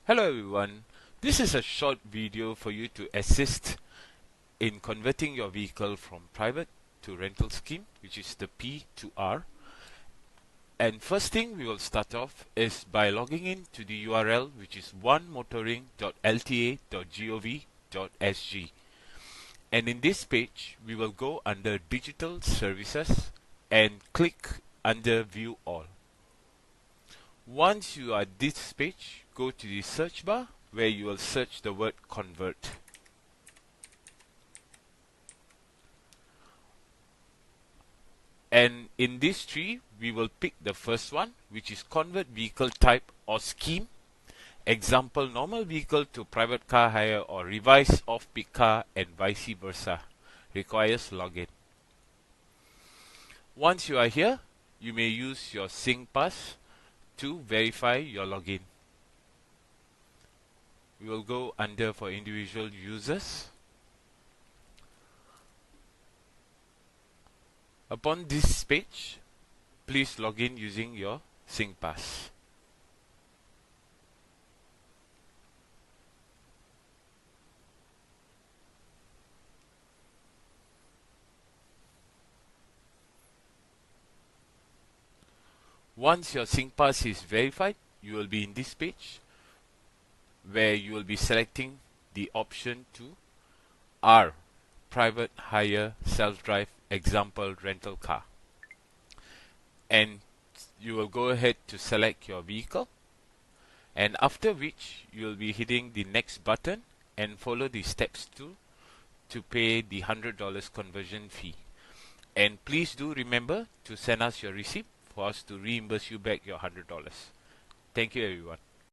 Hello everyone, this is a short video for you to assist in converting your vehicle from private to rental scheme, which is the P to R. And first thing we will start off is by logging in to the URL, which is onemotoring.lta.gov.sg. And in this page, we will go under Digital Services and click under View All. Once you are at this page, go to the search bar where you will search the word convert. And in this tree, we will pick the first one, which is convert vehicle type or scheme. Example, normal vehicle to private car hire or revise off-peak car and vice versa. Requires login. Once you are here, you may use your SingPass to verify your login. We will go under for individual users. Upon this page, please log in using your SingPass. Once your SingPass is verified, you will be in this page where you will be selecting the option to R, private hire self-drive example rental car. And you will go ahead to select your vehicle, and after which you will be hitting the next button and follow the steps to pay the $100 conversion fee. And please do remember to send us your receipt for us to reimburse you back your $100. Thank you everyone.